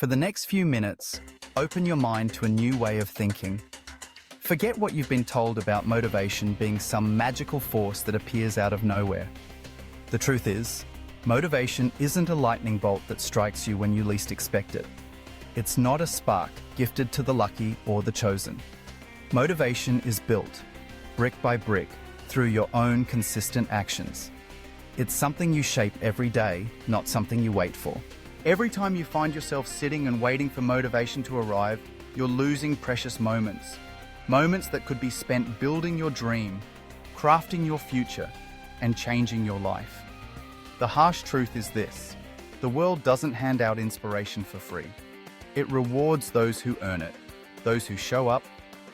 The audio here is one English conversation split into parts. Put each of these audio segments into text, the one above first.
For the next few minutes, open your mind to a new way of thinking. Forget what you've been told about motivation being some magical force that appears out of nowhere. The truth is, motivation isn't a lightning bolt that strikes you when you least expect it. It's not a spark gifted to the lucky or the chosen. Motivation is built, brick by brick, through your own consistent actions. It's something you shape every day, not something you wait for. Every time you find yourself sitting and waiting for motivation to arrive, you're losing precious moments. Moments that could be spent building your dream, crafting your future, and changing your life. The harsh truth is this: the world doesn't hand out inspiration for free. It rewards those who earn it, those who show up,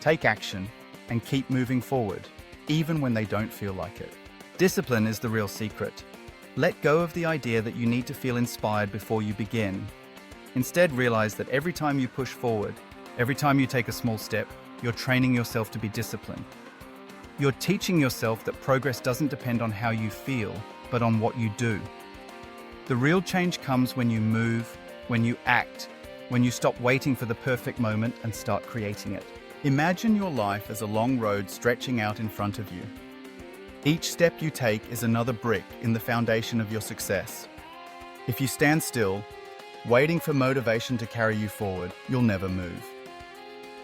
take action, and keep moving forward, even when they don't feel like it. Discipline is the real secret. Let go of the idea that you need to feel inspired before you begin. Instead, realize that every time you push forward, every time you take a small step, you're training yourself to be disciplined. You're teaching yourself that progress doesn't depend on how you feel, but on what you do. The real change comes when you move, when you act, when you stop waiting for the perfect moment and start creating it. Imagine your life as a long road stretching out in front of you. Each step you take is another brick in the foundation of your success. If you stand still, waiting for motivation to carry you forward, you'll never move.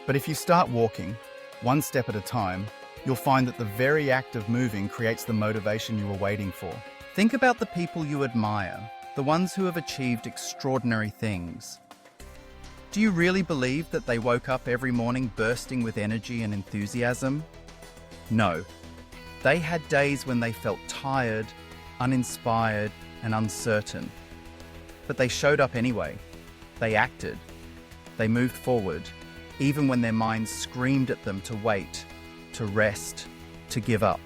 But if you start walking, one step at a time, you'll find that the very act of moving creates the motivation you were waiting for. Think about the people you admire, the ones who have achieved extraordinary things. Do you really believe that they woke up every morning bursting with energy and enthusiasm? No. They had days when they felt tired, uninspired, and uncertain. But they showed up anyway. They acted. They moved forward, even when their minds screamed at them to wait, to rest, to give up.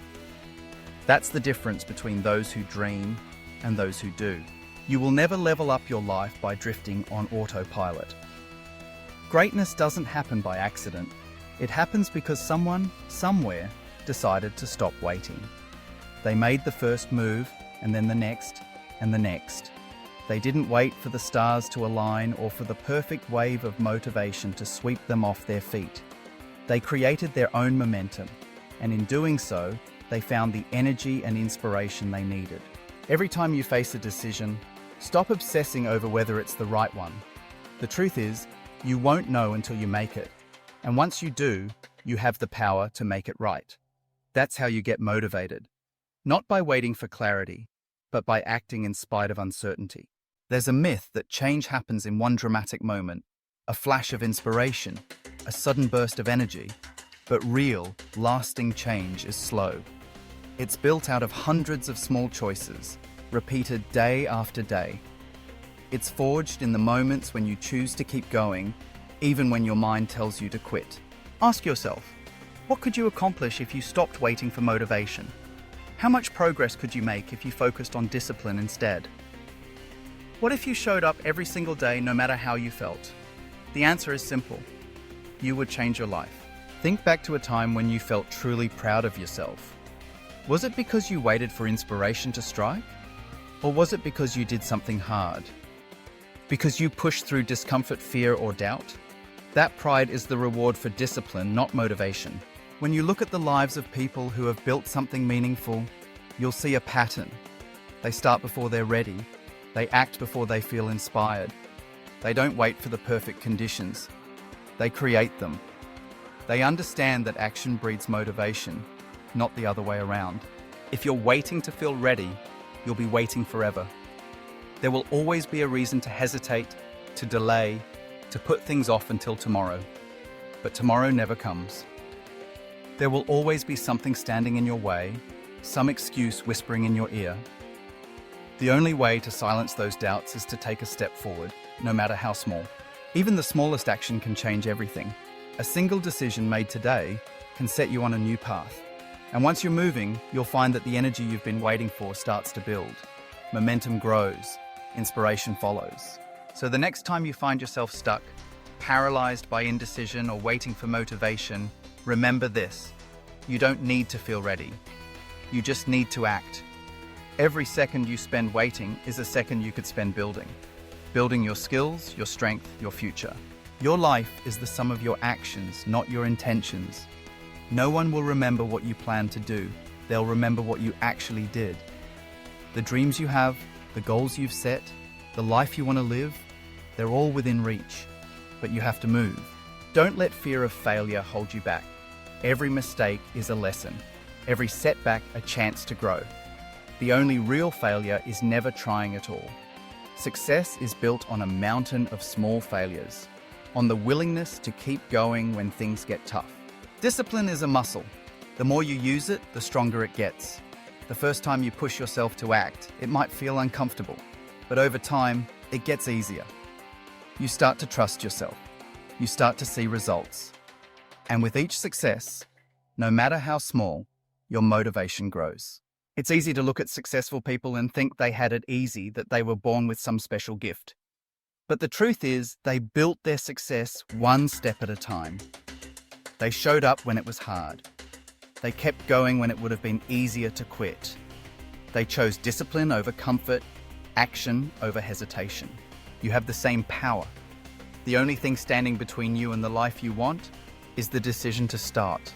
That's the difference between those who dream and those who do. You will never level up your life by drifting on autopilot. Greatness doesn't happen by accident. It happens because someone, somewhere, decided to stop waiting. They made the first move, and then the next, and the next. They didn't wait for the stars to align or for the perfect wave of motivation to sweep them off their feet. They created their own momentum, and in doing so, they found the energy and inspiration they needed. Every time you face a decision, stop obsessing over whether it's the right one. The truth is, you won't know until you make it. And once you do, you have the power to make it right. That's how you get motivated. Not by waiting for clarity, but by acting in spite of uncertainty. There's a myth that change happens in one dramatic moment, a flash of inspiration, a sudden burst of energy, but real, lasting change is slow. It's built out of hundreds of small choices, repeated day after day. It's forged in the moments when you choose to keep going, even when your mind tells you to quit. Ask yourself, what could you accomplish if you stopped waiting for motivation? How much progress could you make if you focused on discipline instead? What if you showed up every single day no matter how you felt? The answer is simple. You would change your life. Think back to a time when you felt truly proud of yourself. Was it because you waited for inspiration to strike? Or was it because you did something hard? Because you pushed through discomfort, fear, or doubt? That pride is the reward for discipline, not motivation. When you look at the lives of people who have built something meaningful, you'll see a pattern. They start before they're ready. They act before they feel inspired. They don't wait for the perfect conditions. They create them. They understand that action breeds motivation, not the other way around. If you're waiting to feel ready, you'll be waiting forever. There will always be a reason to hesitate, to delay, to put things off until tomorrow. But tomorrow never comes. There will always be something standing in your way, some excuse whispering in your ear. The only way to silence those doubts is to take a step forward, no matter how small. Even the smallest action can change everything. A single decision made today can set you on a new path. And once you're moving, you'll find that the energy you've been waiting for starts to build. Momentum grows, inspiration follows. So the next time you find yourself stuck, paralyzed by indecision or waiting for motivation, remember this: you don't need to feel ready. You just need to act. Every second you spend waiting is a second you could spend building. building your skills, your strength, your future. Your life is the sum of your actions, not your intentions. No one will remember what you plan to do. They'll remember what you actually did. The dreams you have, the goals you've set, the life you want to live, they're all within reach. But you have to move. Don't let fear of failure hold you back. Every mistake is a lesson. Every setback a chance to grow. The only real failure is never trying at all. Success is built on a mountain of small failures, on the willingness to keep going when things get tough. Discipline is a muscle. The more you use it, the stronger it gets. The first time you push yourself to act, it might feel uncomfortable, but over time, it gets easier. You start to trust yourself. You start to see results. And with each success, no matter how small, your motivation grows. It's easy to look at successful people and think they had it easy, that they were born with some special gift. But the truth is, they built their success one step at a time. They showed up when it was hard. They kept going when it would have been easier to quit. They chose discipline over comfort, action over hesitation. You have the same power. The only thing standing between you and the life you want is the decision to start.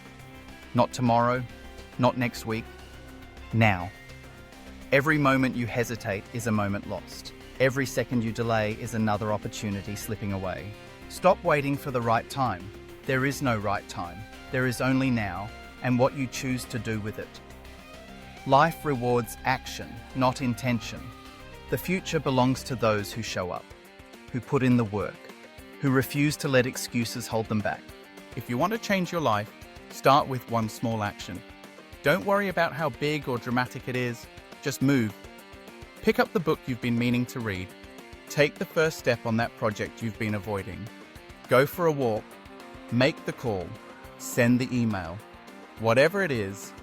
Not tomorrow, not next week, now. Every moment you hesitate is a moment lost. Every second you delay is another opportunity slipping away. Stop waiting for the right time. There is no right time. There is only now, and what you choose to do with it. Life rewards action, not intention. The future belongs to those who show up, who put in the work, who refuse to let excuses hold them back. If you want to change your life, start with one small action. Don't worry about how big or dramatic it is, just move. Pick up the book you've been meaning to read. Take the first step on that project you've been avoiding. Go for a walk. Make the call. Send the email. Whatever it is,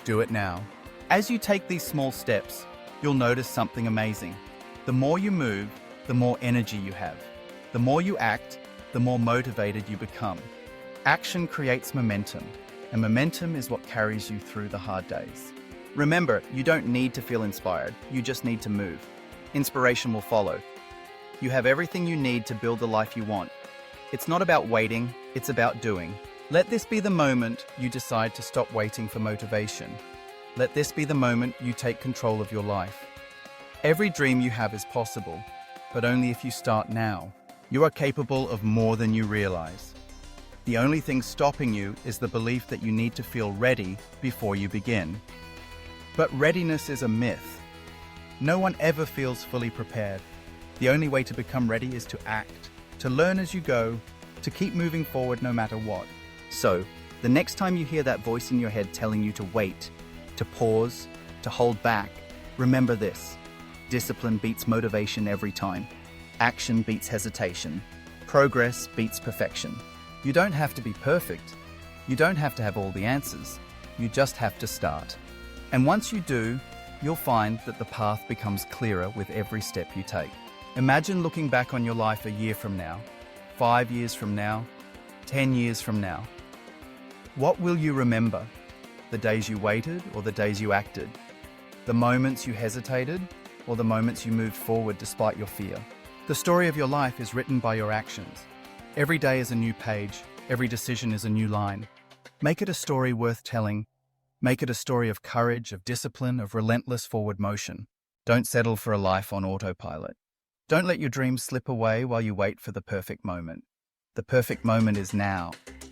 do it now. As you take these small steps, you'll notice something amazing. The more you move, the more energy you have. The more you act, the more motivated you become. Action creates momentum, and momentum is what carries you through the hard days. Remember, you don't need to feel inspired, you just need to move. Inspiration will follow. You have everything you need to build the life you want. It's not about waiting, it's about doing. Let this be the moment you decide to stop waiting for motivation. Let this be the moment you take control of your life. Every dream you have is possible, but only if you start now. You are capable of more than you realize. The only thing stopping you is the belief that you need to feel ready before you begin. But readiness is a myth. No one ever feels fully prepared. The only way to become ready is to act, to learn as you go, to keep moving forward no matter what. So, the next time you hear that voice in your head telling you to wait, to pause, to hold back, remember this. Discipline beats motivation every time. Action beats hesitation. Progress beats perfection. You don't have to be perfect. You don't have to have all the answers. You just have to start. And once you do, you'll find that the path becomes clearer with every step you take. Imagine looking back on your life a year from now, 5 years from now, 10 years from now. What will you remember? The days you waited or the days you acted? The moments you hesitated or the moments you moved forward despite your fear? The story of your life is written by your actions. Every day is a new page. Every decision is a new line. Make it a story worth telling. Make it a story of courage, of discipline, of relentless forward motion. Don't settle for a life on autopilot. Don't let your dreams slip away while you wait for the perfect moment. The perfect moment is now.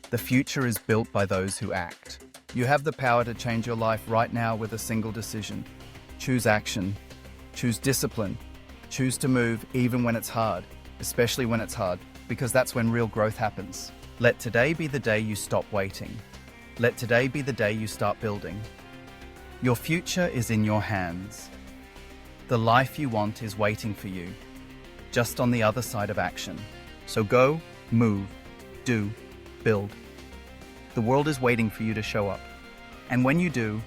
The future is built by those who act. You have the power to change your life right now with a single decision. Choose action. Choose discipline. Choose to move even when it's hard, especially when it's hard, because that's when real growth happens. Let today be the day you stop waiting. Let today be the day you start building. Your future is in your hands. The life you want is waiting for you, just on the other side of action. So go, move, do, build. The world is waiting for you to show up. And when you do,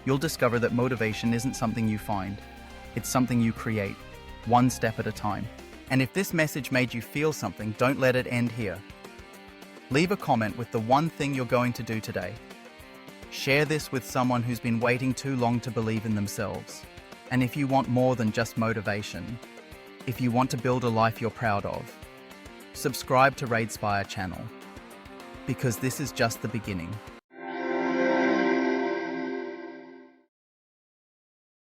you'll discover that motivation isn't something you find. It's something you create, one step at a time. And if this message made you feel something, don't let it end here. Leave a comment with the one thing you're going to do today. Share this with someone who's been waiting too long to believe in themselves. And if you want more than just motivation, if you want to build a life you're proud of, subscribe to Raidespire channel, because this is just the beginning.